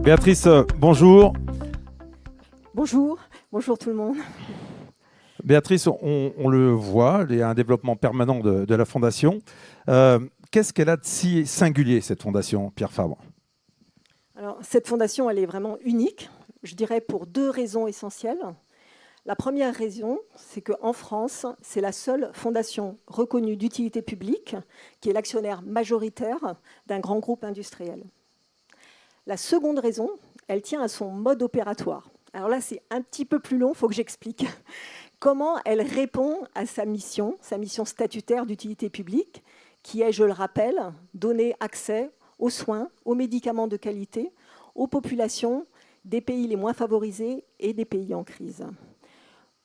Béatrice, bonjour. Bonjour, bonjour tout le monde. Béatrice, on le voit, il y a un développement permanent de la Fondation. Qu'est-ce qu'elle a de si singulier, cette Fondation, Pierre Fabre? Alors, cette fondation, elle est vraiment unique, je dirais pour deux raisons essentielles. La première raison, c'est qu'en France, c'est la seule fondation reconnue d'utilité publique qui est l'actionnaire majoritaire d'un grand groupe industriel. La seconde raison, elle tient à son mode opératoire. Alors là, c'est un petit peu plus long, il faut que j'explique comment elle répond à sa mission statutaire d'utilité publique, qui est, je le rappelle, donner accès aux soins, aux médicaments de qualité, aux populations des pays les moins favorisés et des pays en crise.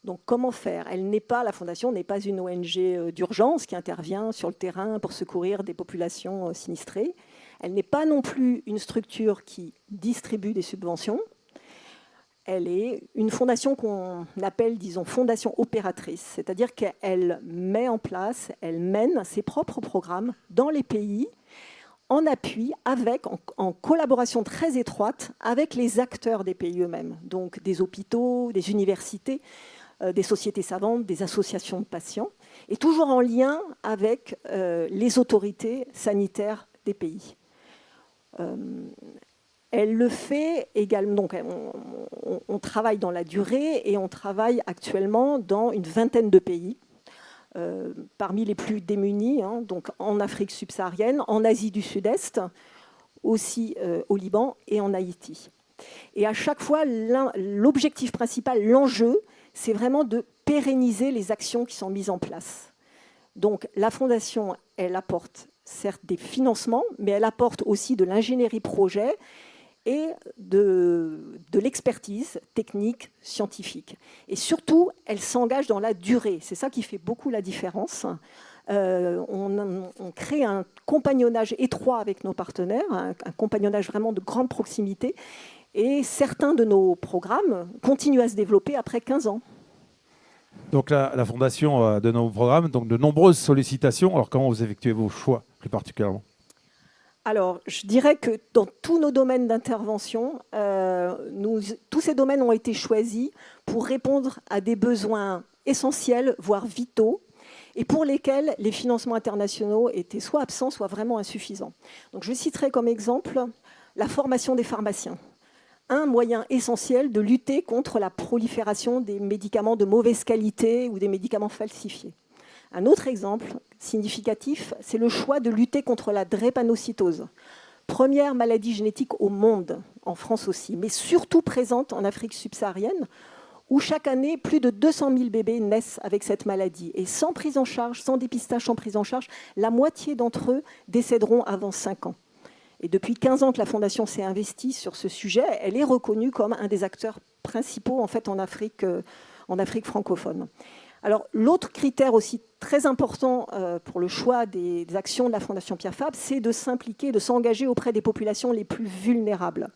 Donc comment faire? La Fondation n'est pas une ONG d'urgence qui intervient sur le terrain pour secourir des populations sinistrées. Elle n'est pas non plus une structure qui distribue des subventions. Elle est une fondation qu'on appelle, disons, fondation opératrice, c'est-à-dire qu'elle met en place, elle mène ses propres programmes dans les pays en appui, en collaboration très étroite avec les acteurs des pays eux-mêmes, donc des hôpitaux, des universités, des sociétés savantes, des associations de patients, et toujours en lien avec les autorités sanitaires des pays. Elle le fait également, donc on travaille dans la durée et on travaille actuellement dans une vingtaine de pays, parmi les plus démunis, donc en Afrique subsaharienne, en Asie du Sud-Est, aussi au Liban et en Haïti. Et à chaque fois, l'objectif principal, l'enjeu, c'est vraiment de pérenniser les actions qui sont mises en place. Donc la Fondation, elle apporte certes des financements, mais elle apporte aussi de l'ingénierie projet et de l'expertise technique, scientifique. Et surtout, elle s'engage dans la durée. C'est ça qui fait beaucoup la différence. On crée un compagnonnage étroit avec nos partenaires, un compagnonnage vraiment de grande proximité. Et certains de nos programmes continuent à se développer après 15 ans. Donc la Fondation a de nombreux programmes, donc de nombreuses sollicitations. Alors comment vous effectuez vos choix plus particulièrement? Alors, je dirais que dans tous nos domaines d'intervention, tous ces domaines ont été choisis pour répondre à des besoins essentiels, voire vitaux, et pour lesquels les financements internationaux étaient soit absents, soit vraiment insuffisants. Donc, je citerai comme exemple la formation des pharmaciens. Un moyen essentiel de lutter contre la prolifération des médicaments de mauvaise qualité ou des médicaments falsifiés. Un autre exemple significatif, c'est le choix de lutter contre la drépanocytose. Première maladie génétique au monde, en France aussi, mais surtout présente en Afrique subsaharienne, où chaque année, plus de 200 000 bébés naissent avec cette maladie. Et sans prise en charge, sans dépistage, sans prise en charge, la moitié d'entre eux décéderont avant 5 ans. Et depuis 15 ans que la Fondation s'est investie sur ce sujet, elle est reconnue comme un des acteurs principaux en fait, en Afrique francophone. Alors, l'autre critère aussi très important pour le choix des actions de la Fondation Pierre Fabre, c'est de s'impliquer, de s'engager auprès des populations les plus vulnérables.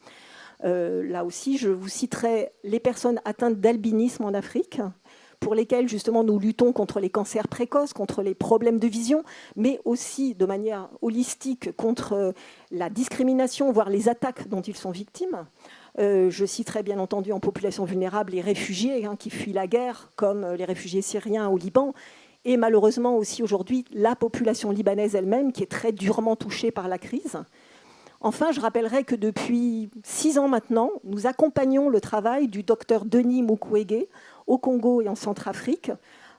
Là aussi, je vous citerai les personnes atteintes d'albinisme en Afrique, pour lesquelles justement nous luttons contre les cancers précoces, contre les problèmes de vision, mais aussi de manière holistique contre la discrimination, voire les attaques dont ils sont victimes. Je citerai bien entendu en population vulnérable les réfugiés qui fuient la guerre, comme les réfugiés syriens au Liban, et malheureusement aussi aujourd'hui la population libanaise elle-même, qui est très durement touchée par la crise. Enfin, je rappellerai que depuis 6 ans maintenant, nous accompagnons le travail du docteur Denis Mukwege au Congo et en Centrafrique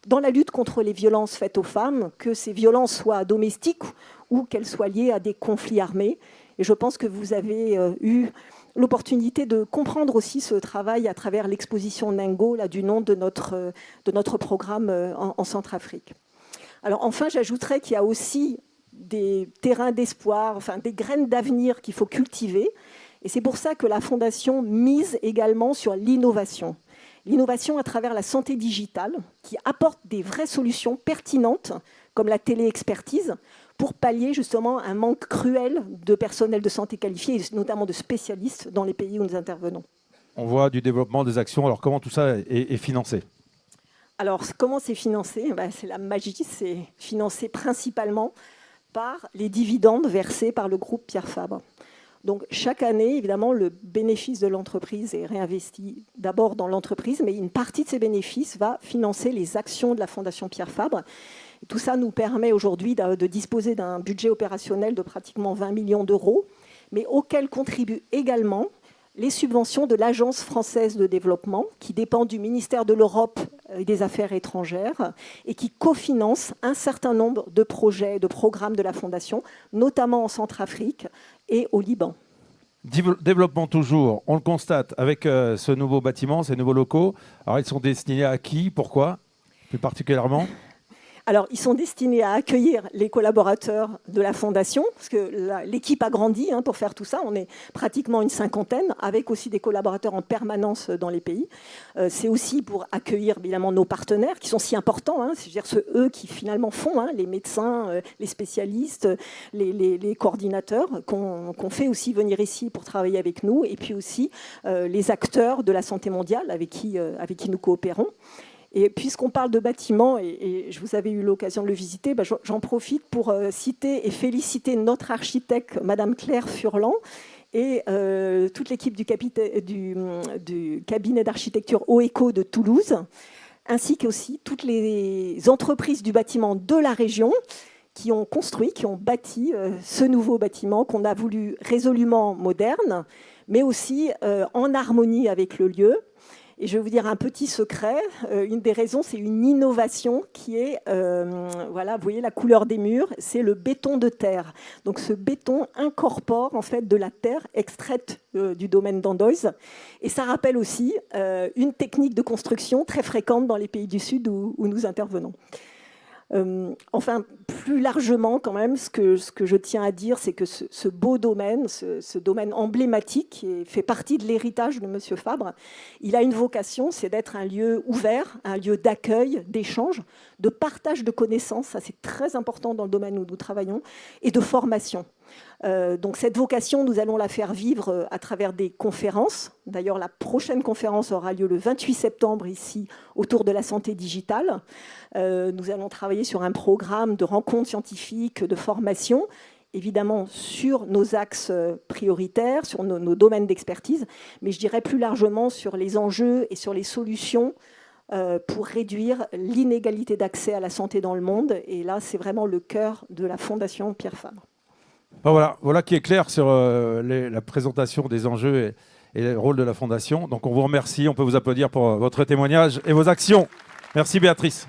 dans la lutte contre les violences faites aux femmes, que ces violences soient domestiques ou qu'elles soient liées à des conflits armés. Et je pense que vous avez eu l'opportunité de comprendre aussi ce travail à travers l'exposition Nengo, là, du nom de notre programme en Centrafrique. Alors enfin, j'ajouterais qu'il y a aussi des terrains d'espoir, enfin des graines d'avenir qu'il faut cultiver. Et c'est pour ça que la Fondation mise également sur l'innovation. L'innovation à travers la santé digitale, qui apporte des vraies solutions pertinentes, comme la téléexpertise, pour pallier justement un manque cruel de personnel de santé qualifié, et notamment de spécialistes dans les pays où nous intervenons. On voit du développement des actions. Alors comment tout ça est financé? Alors comment c'est financé? C'est la magie, c'est financé principalement par les dividendes versés par le groupe Pierre Fabre. Donc chaque année, évidemment, le bénéfice de l'entreprise est réinvesti d'abord dans l'entreprise, mais une partie de ces bénéfices va financer les actions de la Fondation Pierre Fabre. Tout ça nous permet aujourd'hui de disposer d'un budget opérationnel de pratiquement 20 millions d'euros, mais auquel contribuent également les subventions de l'Agence française de développement, qui dépend du ministère de l'Europe et des Affaires étrangères, et qui cofinance un certain nombre de projets et de programmes de la Fondation, notamment en Centrafrique et au Liban. Développement toujours, on le constate avec ce nouveau bâtiment, ces nouveaux locaux. Alors ils sont destinés à qui? Pourquoi plus particulièrement? Alors, ils sont destinés à accueillir les collaborateurs de la Fondation, parce que l'équipe a grandi pour faire tout ça. On est pratiquement une cinquantaine, avec aussi des collaborateurs en permanence dans les pays. C'est aussi pour accueillir, évidemment, nos partenaires, qui sont si importants. C'est-à-dire eux qui, finalement, font, les médecins, les spécialistes, les coordinateurs, qu'on fait aussi venir ici pour travailler avec nous, et puis aussi les acteurs de la santé mondiale avec qui nous coopérons. Et puisqu'on parle de bâtiments, et je vous avais eu l'occasion de le visiter, j'en profite pour citer et féliciter notre architecte, Madame Claire Furlan, et toute l'équipe du cabinet d'architecture OECO de Toulouse, ainsi qu'aussi toutes les entreprises du bâtiment de la région qui ont construit, qui ont bâti ce nouveau bâtiment qu'on a voulu résolument moderne, mais aussi en harmonie avec le lieu. Et je vais vous dire un petit secret. Une des raisons, c'est une innovation qui est, voilà, vous voyez la couleur des murs, c'est le béton de terre. Donc ce béton incorpore en fait de la terre extraite du domaine d'Andoise. Et ça rappelle aussi une technique de construction très fréquente dans les pays du Sud où nous intervenons. Enfin, plus largement, quand même, ce que je tiens à dire, c'est que ce beau domaine, ce domaine emblématique, qui fait partie de l'héritage de M. Fabre, il a une vocation, c'est d'être un lieu ouvert, un lieu d'accueil, d'échange, de partage de connaissances, ça c'est très important dans le domaine où nous travaillons, et de formation. Donc cette vocation, nous allons la faire vivre à travers des conférences. D'ailleurs, la prochaine conférence aura lieu le 28 septembre ici, autour de la santé digitale. Nous allons travailler sur un programme de rencontres scientifiques, de formation, évidemment sur nos axes prioritaires, sur nos domaines d'expertise, mais je dirais plus largement sur les enjeux et sur les solutions pour réduire l'inégalité d'accès à la santé dans le monde. Et là, c'est vraiment le cœur de la Fondation Pierre Fabre. Voilà qui est clair sur la présentation des enjeux et le rôle de la Fondation. Donc on vous remercie, on peut vous applaudir pour votre témoignage et vos actions. Merci Béatrice.